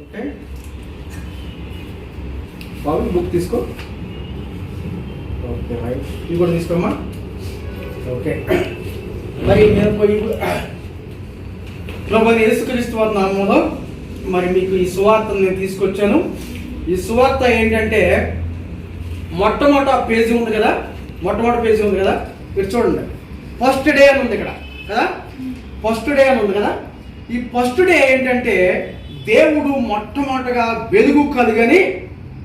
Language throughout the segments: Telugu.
ఓకే బాబు బుక్ తీసుకో. ఓకే రైట్, ఇది కూడా తీసుకోమ్మా. ఓకే మరి నేను ప్రభువైన యేసుక్రీస్తు వారి నామములో మరి మీకు ఈ సువార్తను నేను తీసుకొచ్చాను. ఈ సువార్త ఏంటంటే మొట్టమొదటి పేజీ ఉంది కదా, మీరు చూడండి. ఫస్ట్ డే అని ఉంది ఇక్కడ కదా, ఫస్ట్ డే అని ఉంది కదా. ఈ ఫస్ట్ డే ఏంటంటే దేవుడు మొట్టమొదటగా వెలుగు కలుగని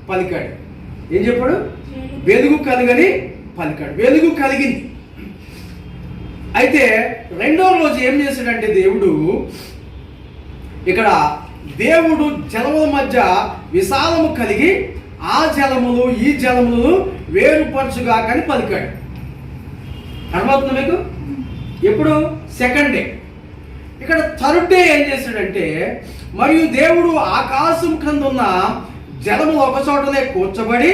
పలికాడు. ఏం చెప్పాడు? వెలుగు కలుగని పలికాడు. వెలుగు కలిగింది. అయితే రెండో రోజు ఏం చేశాడంటే దేవుడు జలముల మధ్య విశాలము కలిగి ఆ జలములు ఈ జలములు వేరుపరచుగా కానీ పలికాడు. అర్థమవుతుంది మీకు? ఎప్పుడు? Second day. ఇక్కడ థర్డ్ డే ఏం చేశాడంటే మరియు దేవుడు ఆకాశం క్రింద ఉన్న జలములు ఒక చోటనే కూర్చబడి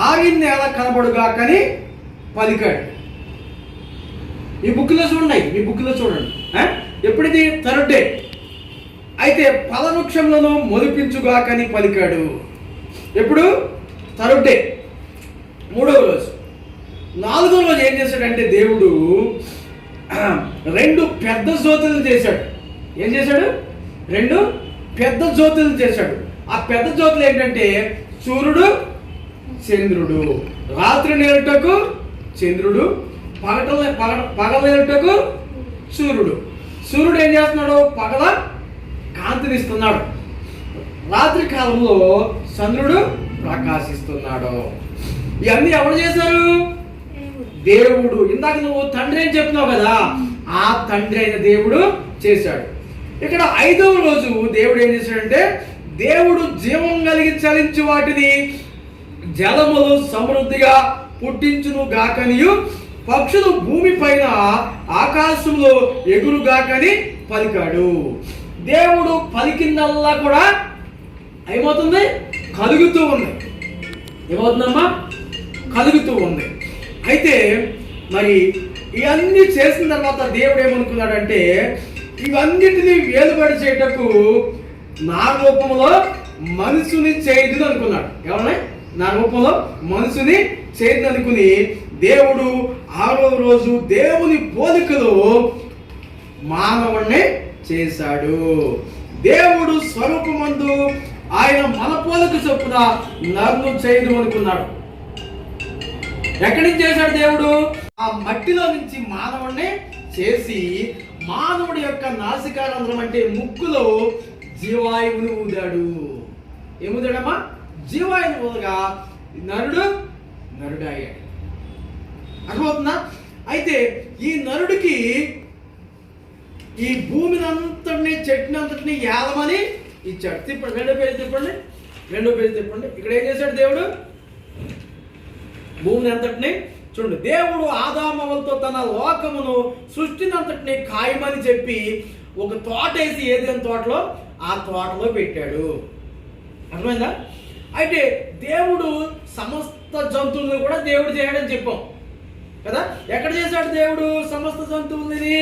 ఆరిన నేల కనబడుగా కానీ పలికాడు. మీ బుక్లో చూడండి. ఎప్పుడిది? Third day. అయితే ఫలవృక్షములను మొలిపించుగా కానీ పలికాడు. ఎప్పుడు? థర్డ్ డే, మూడవ రోజు. నాలుగో రోజు ఏం చేశాడంటే దేవుడు రెండు పెద్ద జ్యోతులను చేశాడు. ఏం చేశాడు? రెండు పెద్ద జ్యోతులను చేశాడు. ఆ పెద్ద జ్యోతులు ఏంటంటే సూర్యుడు, చంద్రుడు. రాత్రి నేరుటకు చంద్రుడు, పగలేరుటకు సూర్యుడు. సూర్యుడు ఏం చేస్తున్నాడు? పగల కాంతినిస్తున్నాడు. రాత్రి కాలంలో చంద్రుడు ప్రకాశిస్తున్నాడు. ఇవన్నీ ఎవరు చేశారు? దేవుడు. ఇందాక నువ్వు తండ్రి అని చెప్పినావు కదా, ఆ తండ్రి అయిన దేవుడు చేశాడు. ఇక్కడ ఐదవ రోజు దేవుడు ఏం చేశాడంటే దేవుడు జీవం కలిగి చలించి వాటిని జలములు సమృద్ధిగా పుట్టించును గాకనియు పక్షులు భూమి పైన ఆకాశంలో ఎగురుగాకని పలికాడు. దేవుడు పలికిందల్లా కూడా ఏమవుతుంది? కలుగుతూ ఉంది. ఏమవుతుందమ్మా? కలుగుతూ ఉంది. అయితే మరి ఇవన్నీ చేసిన తర్వాత దేవుడు ఏమనుకున్నాడంటే ఇవన్నిటినీ వేలుబడి చేయటకు నా రూపంలో మనుషుని చేయదు అనుకున్నాడు. ఎవరన్నా? నా రూపంలో మనుషుని చేయదు అనుకుని దేవుడు 6వ రోజు దేవుని పోలికలో మానవుణ్ణి చేశాడు. దేవుడు స్వరూపమందు ఆయన మన పోలిక చొప్పున నన్ను చేయదు అనుకున్నాడు. ఎక్కడి నుంచి చేశాడు దేవుడు? ఆ మట్టిలో నుంచి మానవుణ్ణి చేసి మానవుడి యొక్క నాసికారంధ్రం అంటే ముక్కులో జీవాయువుని ఊదాడు. ఏముదాడమ్మా? జీవాయువుని ఊదగా నరుడు అయ్యాడు. అర్థమవుతుందా? అయితే ఈ నరుడికి ఈ భూమిని అంతటిని చెట్టుని అంతటిని ఏలమని ఇచ్చాడు. తిప్పండి, రెండో పేజీ తిప్పండి. ఇక్కడ ఏం చేశాడు దేవుడు? భూమిని అంతటిని చూడండి. దేవుడు ఆదామవలతో తన లోకమును సృష్టిని అంతటిని ఖాయమని చెప్పి ఒక తోట వేసి ఏదైనా తోటలో ఆ తోటలో పెట్టాడు. అర్థమైందా? అయితే దేవుడు సమస్త జంతువులను కూడా దేవుడు చేయడని చెప్పాం కదా. ఎక్కడ చేశాడు దేవుడు సమస్త జంతువులని?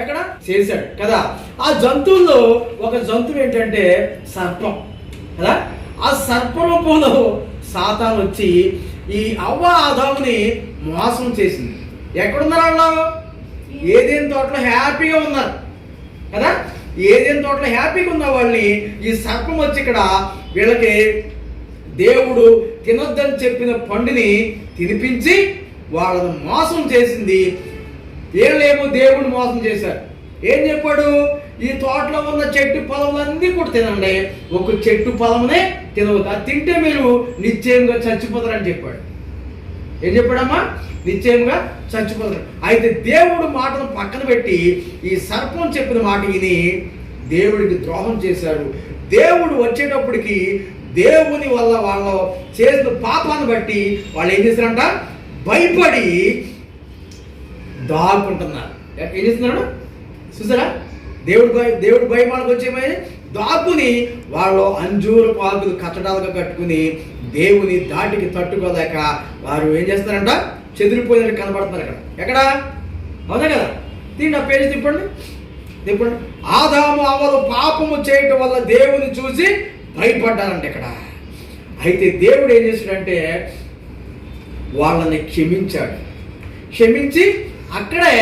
ఎక్కడ చేశాడు కదా. ఆ జంతువుల్లో ఒక జంతువు ఏంటంటే సర్పం కదా. ఆ సర్ప రూపంలో సాతాను వచ్చి ఈ అవ్వ ఆదాముని మోసం చేసింది. ఎక్కడున్నారు వాళ్ళు? ఏదైనా తోటలో హ్యాపీగా ఉన్నారు కదా. ఏదైనా తోటలో హ్యాపీగా ఉన్న వాళ్ళని ఈ సర్పం వచ్చి ఇక్కడ వీళ్ళకి దేవుడు తినొద్దని చెప్పిన పండుని తినిపించి వాళ్ళను మోసం చేసింది. వీళ్ళేమో దేవుడు మోసం చేశారు. ఏం చెప్పాడు? ఈ తోటలో ఉన్న చెట్టు పొలములన్నీ కూడా తినండి, ఒక చెట్టు పొలమునే తినవద్దు, అది తింటే మీరు నిశ్చయంగా చచ్చిపోతారని చెప్పాడు. ఏం చెప్పాడమ్మా? నిశ్చయంగా చచ్చిపోతారు. అయితే దేవుడు మాటను పక్కన పెట్టి ఈ సర్పం చెప్పిన మాట విని దేవుడికి ద్రోహం చేశారు. దేవుడు వచ్చేటప్పటికి దేవుని వల్ల వాళ్ళు చేసిన పాపాన్ని బట్టి వాళ్ళు ఏం చేశారంట? భయపడి దాక్కుంటున్నారు. ఏం చేస్తున్నాడు చూసారా? దేవుడు భయపడకు వచ్చేమని దాక్కుని వాళ్ళు అంజూరు పాకులు కట్టడాలుగా కట్టుకుని దేవుని దాటికి తట్టుకోలేక వారు ఏం చేస్తారంట? చెదిరిపోయినట్టు కనబడుతున్నారు. ఎక్కడ అవునా కదా? దీన్ని ఆ పేజీ తిప్పండి. ఇప్పుడు ఆదాము అవ్వలు పాపము చేయటం వల్ల దేవుని చూసి భయపడ్డారంట ఇక్కడ. అయితే దేవుడు ఏం చేశాడంటే వాళ్ళని క్షమించాడు. క్షమించి అక్కడే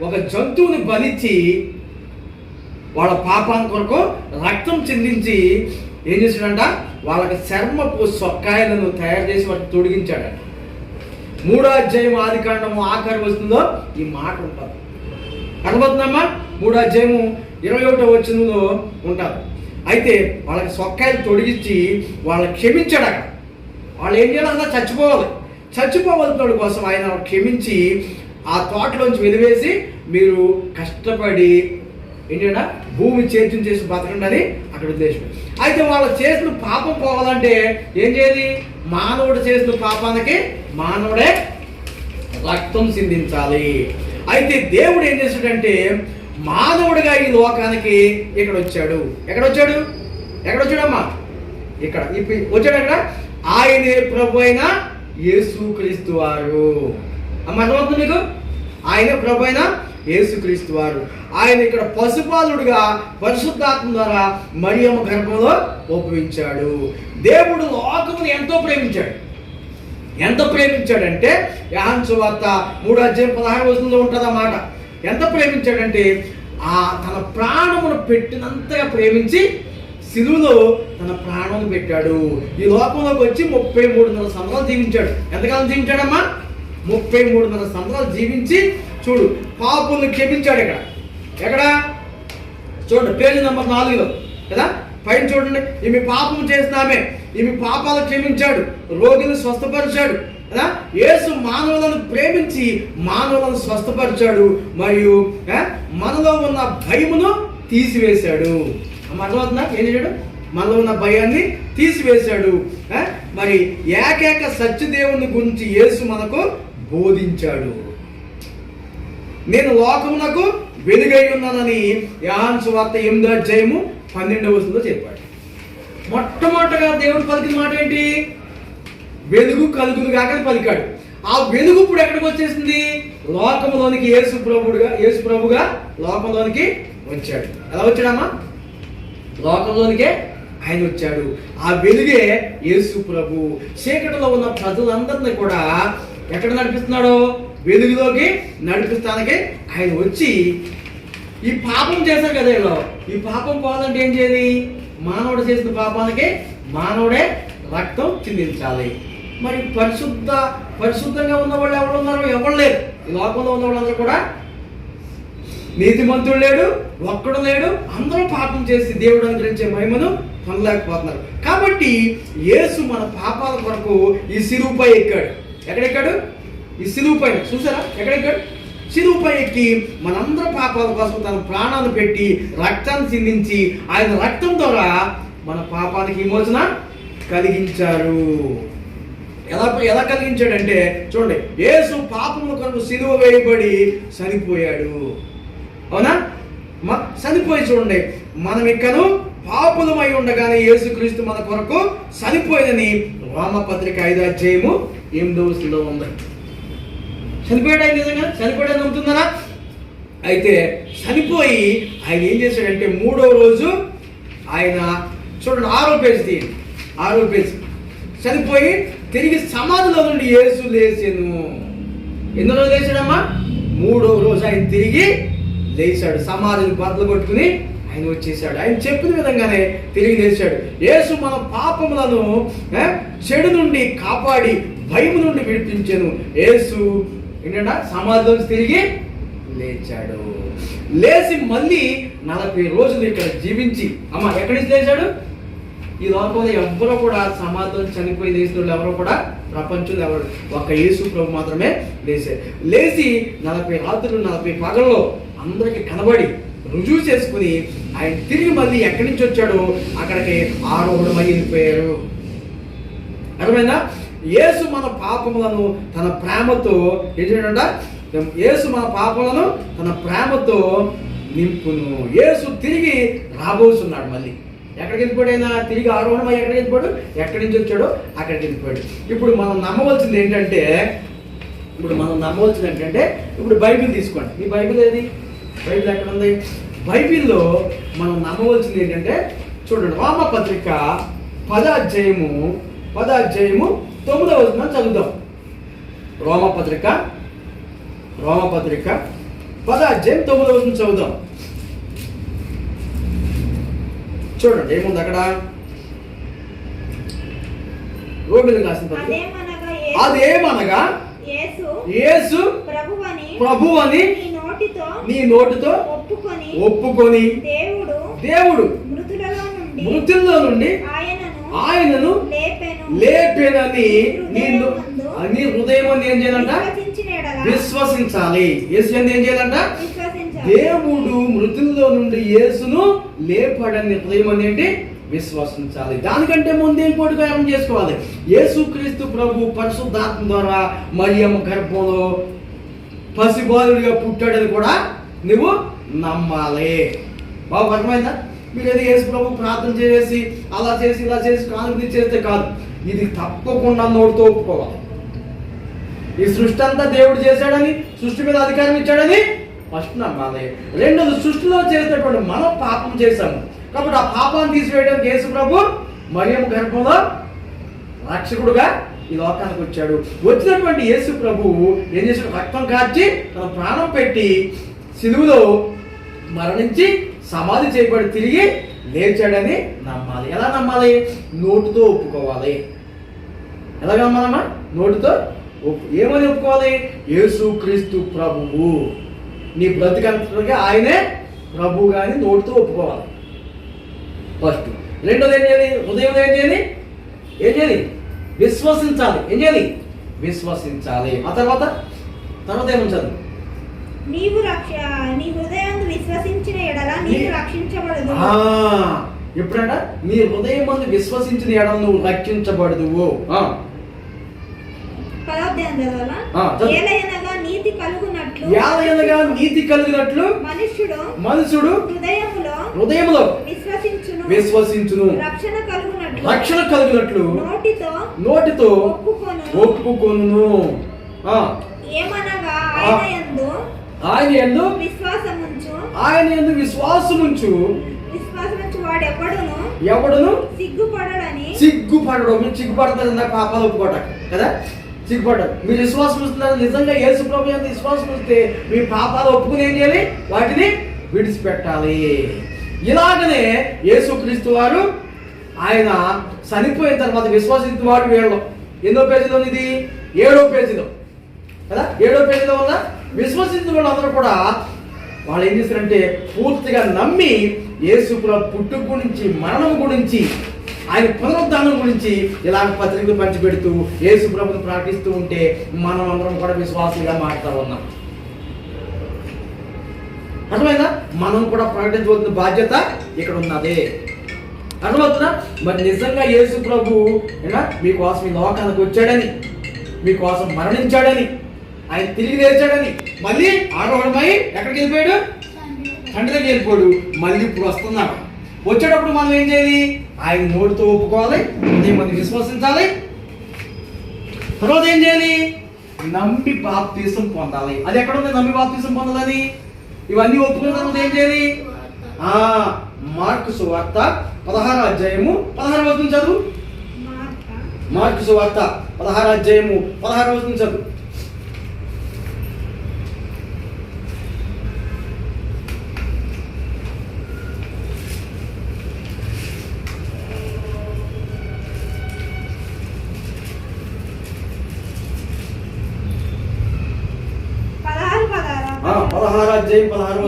ఒక జంతువుని బలిచ్చి వాళ్ళ పాపాన్ని కొరకు రక్తం చెందించి ఏం చేశాడంట, వాళ్ళకి చర్మపు సొక్కాయలను తయారు చేసి వాటిని తొడిగించాడంట. 3వ అధ్యాయం ఆదికాండము ఆఖరి వస్తుందో ఈ మాట ఉంటుంది. అర్థమవుతుందమ్మా? 3వ అధ్యాయము 21వ వచనంలో ఉంటారు. అయితే వాళ్ళకి సొక్కాయలు తొడిగించి వాళ్ళని క్షమించాడు. అక్కడ వాళ్ళు ఏం చేయాలన్నా చచ్చిపోవాల్సిన కోసం ఆయన క్షమించి ఆ తోటలోంచి వెలివేసి మీరు కష్టపడి ఏంటంటే భూమి చేర్చం చేసి బతకండి అని అక్కడ ఉద్దేశం. అయితే వాళ్ళు చేసిన పాపం పోవాలంటే ఏం చేయాలి? మానవుడు చేసిన పాపానికి మానవుడే రక్తం సిందించాలి. అయితే దేవుడు ఏం చేశాడంటే మానవుడిగా ఈ లోకానికి ఇక్కడ వచ్చాడు. ఎక్కడ వచ్చాడమ్మా? ఇక్కడ వచ్చాడు. అక్కడ ఆయనే ప్రభు అయిన యేసుక్రీస్తు వారు. అమ్మ అర్థమవుతుంది మీకు? ఆయనే ప్రభు అయిన యేసుక్రీస్తు వారు. ఆయన ఇక్కడ పశుపాలుడుగా పరిశుద్ధాత్మ ద్వారా మరియమ్మ గర్భంలో ఉద్భవించాడు. దేవుడు లోకమును ఎంతో ప్రేమించాడంటే యోహాను సువార్త 3వ అధ్యాయం 16వ వచనంలో ఉంటుంది ఆ మాట. ఎంత ప్రేమించాడంటే తన ప్రాణమును పెట్టినంతగా ప్రేమించి సిలువలో తన ప్రాణం పెట్టాడు. ఈ లోకంలోకి వచ్చి 33.5 సంవత్సరాలు జీవించాడు. ఎంతకాలం జీవించాడమ్మా? 33.5 సంవత్సరాలు జీవించి చూడు పాపులను క్షమించాడు. ఎక్కడ చూడండి, పేజీ నెంబర్ 4లో కదా, పైన చూడండి. ఈమె పాపం చేసినామే, ఈమె పాపాలు క్షమించాడు, రోగిని స్వస్థపరిచాడు కదా. యేసు మానవులను ప్రేమించి మానవులను స్వస్థపరిచాడు, మరియు మనలో ఉన్న భయమును తీసివేశాడు. అర్థమవుతుందా? ఏం చేశాడు? మనలో ఉన్న భయాన్ని తీసివేశాడు. మరి ఏకైక సత్యదేవుని గురించి యేసు మనకు బోధించాడు. నేను లోకమునకు వెలుగై ఉన్నానని యోహాను సువార్త 8వ అధ్యాయము 12వ వచనంలో చెప్పాడు. మొట్టమొదటగా దేవుడు పలికిన మాట ఏంటి? వెలుగు కలుగును గాక పలికాడు. ఆ వెలుగు ఇప్పుడు ఎక్కడికి వచ్చేసింది? లోకంలోనికి యేసు ప్రభుగా లోకంలోనికి వచ్చాడు. ఎలా వచ్చాడమ్మా? లోకంలోనికే ఆయన వచ్చాడు. ఆ వెలుగే యేసు ప్రభు. చీకటిలో ఉన్న ప్రజలందరినీ కూడా ఎక్కడ నడిపిస్తున్నాడో వెలుగులోకి నడిపిస్తానికి ఆయన వచ్చి ఈ పాపం చేశారు కదా. ఈ పాపం పోవాలంటే ఏం చేయాలి? మానవుడు చేసిన పాపానికి మానవుడే రక్తం చిందించాలి. మరి పరిశుద్ధంగా ఉన్న వాళ్ళు ఎవరు ఉన్నారు? ఎవరు లేరు. ఈ లోకంలో ఉన్న వాళ్ళందరూ కూడా నీతిమంతుడు లేడు, ఒక్కడు లేడు. అందరూ పాపం చేసి దేవుడు అనుగ్రహించే మహిమను పొందలేకపోతున్నారు. కాబట్టి యేసు మన పాపాల కొరకు ఈ సిలువపై ఎక్కాడు. ఎక్కడెక్కాడు? ఈ సిలువ పైన. చూసారా ఎక్కడెక్కాడు? సిలువపై ఎక్కి మనందరి పాపాల కోసం తన ప్రాణాలు పెట్టి రక్తాన్ని చిందించి ఆయన రక్తం ద్వారా మన పాపానికి విమోచన కలిగించారు. ఎలా కలిగించాడంటే చూడండి, యేసు పాపముల కొరకు సిలువ వేయబడి చనిపోయాడు. అవునా? చనిపోయి చూడండి, మనం ఇక్కను పాపులమై ఉండగానే యేసుక్రీస్తు మన కొరకు చనిపోయిందని రోమపత్రిక 5వ అధ్యాయము 8వ వచనంలో ఉంది. చనిపోయాడు ఆయన. నిజంగా చనిపోయాడు నమ్ముతున్నారా? అయితే చనిపోయి ఆయన ఏం చేశాడంటే 3వ రోజు ఆయన చూడండి 6వ పేజీ తీయండి. 6వ పేజీ. చనిపోయి తిరిగి సమాధిలో నుండి యేసు లేచాను. ఎన్నో రోజు లేచాడమ్మా? 3వ రోజు ఆయన తిరిగి లేచాడు. సమాధిని బద్దలు కొట్టుకుని ఆయన వచ్చేసాడు. ఆయన చెప్పిన విధంగానే తిరిగి లేచాడు. యేసు మన పాపములను చెడు నుండి కాపాడి భయము నుండి విడిపించాను. యేసు ఏంటంటే సమాధిలోంచి తిరిగి లేచాడు. లేచి మళ్ళీ 40 రోజులు ఇక్కడ జీవించి ఎక్కడి నుంచి లేచాడు? ఈ లోకంలో ఎవరు కూడా సమాధిలో చనిపోయి లేచిన వాళ్ళు ఎవరు కూడా ప్రపంచంలో ఎవరు ఒక యేసు ప్రభు మాత్రమే లేచారు. లేచి 40 రాత్రులు 40 పగల్లో అందరికి కనబడి రుజువు చేసుకుని ఆయన తిరిగి మళ్ళీ ఎక్కడి నుంచి వచ్చాడో అక్కడికి ఆరోహణమై వెళ్ళిపోయారు. అర్థమైందా? యేసు మన పాపములను తన ప్రేమతో యేసు మన పాపములను తన ప్రేమతో నింపును. యేసు తిరిగి రాబోతున్నాడు. మళ్ళీ ఎక్కడికి వెళ్ళిపోయాడు? ఆయన తిరిగి ఆరోహణమై ఎక్కడికి వెళ్ళిపోయాడు? ఎక్కడి నుంచి వచ్చాడో అక్కడికి వెళ్ళిపోయాడు. ఇప్పుడు మనం నమ్మవలసింది ఏంటంటే ఇప్పుడు బైబిల్ తీసుకోండి. మీ బైబిల్ ఏది? బైబిల్ ఎక్కడ ఉంది? బైబిల్లో మనం నమ్మవలసింది ఏంటంటే చూడండి, రోమపత్రిక 10వ అధ్యాయము 9వ వచనం చదువుదాం. రోమపత్రిక 10వ అధ్యాయం 9వ వచనం చదువుదాం. చూడండి ఏముంది అక్కడ. రోమిలకు రాసిన పత్రిక, అదేమనగా యేసు ప్రభువని నీ నోటితో ఒప్పుకొని దేవుడు మృతుల్లో నుండి ఆయనను లేపెనని నీ హృదయం ఏం చేయాలంట? విశ్వసించాలి. యేసు ఏం చేయాలంట? దేవుడు మృతుల్లో నుండి యేసును లేపాడని హృదయం ఏంటి? విశ్వసించాలి. దానికంటే ముందు ఏం కోటికారం చేసుకోవాలి? యేసుక్రీస్తు ప్రభు పరిశుద్ధాత్మ ద్వారా మరియమ్మ గర్భంలో పసిబాలుడిగా పుట్టాడని కూడా నువ్వు నమ్మాలి. బాబు అర్థమైందా? మీరు ఏదో యేసు ప్రభు ప్రార్థన చేసి అలా చేసి ఇలా చేసి కానుక చేస్తే కాదు, ఇది తప్పకుండా నోటితో ఒప్పుకోవాలి. ఈ సృష్టి అంతా దేవుడు చేశాడని, సృష్టి మీద అధికారం ఇచ్చాడని ఫస్ట్ నమ్మాలి. రెండోది, సృష్టిలో చేసినటువంటి మనం పాపం చేశాము కాబట్టి ఆ పాపాన్ని తీసివేయడానికి యేసు ప్రభు మరియమ్మ గర్భంలో రక్షకుడుగా ఈ లోకానికి వచ్చాడు. వచ్చినటువంటి యేసు ప్రభు ఏం చేశాడు? రక్తం కార్చి తన ప్రాణం పెట్టి సిలువలో మరణించి సమాధి చేయబడి తిరిగి లేచాడని నమ్మాలి. ఎలా నమ్మాలి? నోటితో ఒప్పుకోవాలి. ఎలాగ నమ్మాలమ్మా? నోటితో ఏమని ఒప్పుకోవాలి? యేసుక్రీస్తు ప్రభువు, నీ బ్రతికంతగా ఆయనే ప్రభు గాని నోటితో ఒప్పుకోవాలి ఫస్ట్. రెండోది ఏం చేయాలి? హృదయంలో ఏం చేయాలి? విశ్వసించాలి. ఏం చేయాలి? విశ్వసించాలి. ఆ తర్వాత ఏముంచాలి? నీ హృదయాన్ని విశ్వసించిన ఎడల నీవు రక్షించబడదు. ఎప్పుడంట? నీ హృదయం మందు విశ్వసించిన ఎడల నువ్వు రక్షించబడదువు. ఏలయనగా నీతి కలుగునట్లు మనుషుడు హృదయములో విశ్వసించును. రక్షణ కలుగునట్లు నోటితో ఒప్పుకొను. ఆయన యందు విశ్వాసముంచు ఎవడును సిగ్గుపడడు. మీరు సిగ్గుపడతారు పాపాలు ఒప్పుకోవటం కదా, సిగ్గుపడ్డారు. మీరు విశ్వాసం ఇస్తున్నారు. నిజంగా యేసు ప్రభు యందు విశ్వాసం ఇస్తే మీ పాపాలు ఒప్పుకుని ఏం చేయాలి? వాటిని విడిచిపెట్టాలి. ఇలాగనే యేసుక్రీస్తు వారు ఆయన చనిపోయిన తర్వాత విశ్వసించిన వాడు వీళ్ళు ఎన్నో పేజీలో ఇది? 7వ పేజీలో కదా. 7వ పేజీలో ఉన్న విశ్వసించిన వాళ్ళందరూ కూడా వాళ్ళు ఏం చేశారంటే పూర్తిగా నమ్మి యేసు ప్రభు పుట్టుక గురించి, మరణం గురించి, ఆయన పునరుద్ధానం గురించి ఇలాగ పత్రికలు పంచిపెడుతూ యేసు ప్రభుని ప్రకటిస్తూ ఉంటే మనం అందరం కూడా విశ్వాసులుగా మారుతా ఉన్నాం. అర్థమైందా? మనం కూడా ప్రకటించవలసిన బాధ్యత ఇక్కడ ఉన్నది. అర్థమవుతుందా? మరి నిజంగా యేసు ప్రభు మీకోసం ఈ లోకానికి వచ్చాడని, మీకోసం మరణించాడని, ఆయన తిరిగి లేచాడని, మళ్ళీ ఆరోహణమై ఎక్కడికి వెళ్ళిపోయాడు? తండ్రి దగ్గరికి వెళ్ళిపోయాడు. మళ్ళీ ఇప్పుడు వస్తున్నాడు. వచ్చేటప్పుడు మనం ఏం చేయాలి? ఆయన నోటితో ఒప్పుకోవాలి, మంది విశ్వసించాలి. తర్వాత ఏం చేయాలి? నమ్మి బాప్తీసం పొందాలి. అది ఎక్కడ ఉంది? నమ్మి బాప్తీసం పొందాలని ఇవన్నీ ఒప్పుకున్న తర్వాత ఏం చేయాలి? మార్కు సువార్త 16వ అధ్యాయము 16వ వచనం చదువు. మార్కు సువార్త 16వ అధ్యాయము 16వ వచనం చదువు.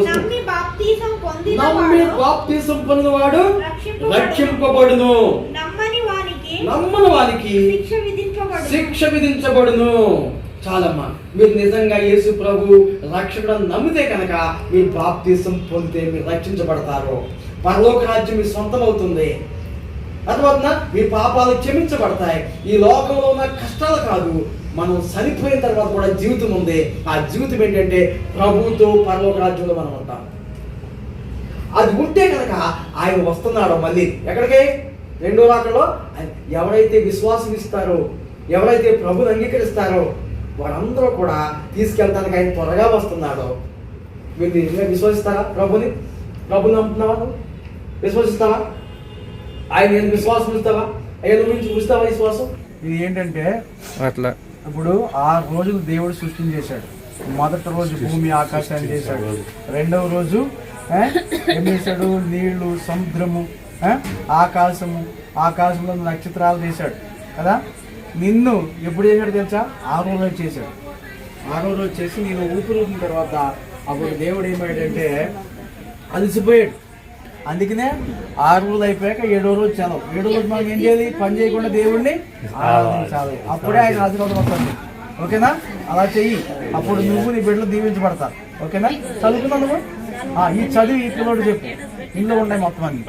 నమ్మి బాప్తీసం పొందినవాడు రక్షింపబడును, నమ్మని వానికి శిక్ష విధించబడును. చాలమ్మా, మీరు నిజంగా యేసు ప్రభు రక్షకుడు నమ్మితే కనుక మీరు బాప్తీసం పొందితే మీరు రక్షించబడతారు. పరలోక రాజ్యం మీ సొంతం అవుతుంది. తర్వాత మీ పాపాలు క్షమించబడతాయి. ఈ లోకంలో ఉన్న కష్టాలు కాదు, మనం చనిపోయిన తర్వాత కూడా జీవితం ఉంది. ఆ జీవితం ఏంటంటే ప్రభుతో పరలోక రాజ్యంలో మనం ఉంటాం. అది ఉంటే కనుక ఆయన వస్తున్నాడు మళ్ళీ ఎక్కడికి? రెండో రాకడలో. ఎవరైతే విశ్వాసం ఇస్తారో, ఎవరైతే ప్రభుని అంగీకరిస్తారో వాళ్ళందరూ కూడా తీసుకెళ్ళడానికి ఆయన త్వరగా వస్తున్నాడు. మీరు నిజంగా విశ్వసిస్తారా ప్రభుని? ప్రభుని నమ్ముతున్నావా? నువ్వు విశ్వసిస్తావా? ఆయన నేను విశ్వాసం ఇస్తావా? ఆయన గురించి చూస్తావా విశ్వాసం? ఇది ఏంటంటే అట్లా ఇప్పుడు 6 రోజులు దేవుడు సృష్టిని చేశాడు. మొదటి రోజు భూమి ఆకాశాన్ని చేశాడు. రెండవ రోజు ఏం చేశాడు? నీళ్లు, సముద్రము, ఆకాశము, ఆకాశంలో నక్షత్రాలు చేశాడు కదా. నిన్ను ఎప్పుడు చేశాడు తెలుసా? 6వ రోజు చేశాడు. 6వ రోజు చేసి నేను ఊపిరి ఊపిన తర్వాత అప్పుడు దేవుడు ఏమయ్యాడంటే అలసిపోయాడు. అందుకనే 6 రోజులు అయిపోయాక 7వ రోజు సెలవు. 7వ రోజు మనం ఏం చేయాలి? పని చేయకుండా దేవుణ్ణి ఆరాధించాలి. అప్పుడే ఆయన ఆశీర్వాదం వస్తుంది. ఓకేనా? అలా చెయ్యి. అప్పుడు నువ్వు నీ బిడ్డలు దీవించబడతారు. ఓకేనా? చదువుకున్నావు నువ్వు? ఈ చదివి ఈ పిల్లడు చెప్పు. ఇంట్లో ఉన్నాయి మొత్తం అన్ని.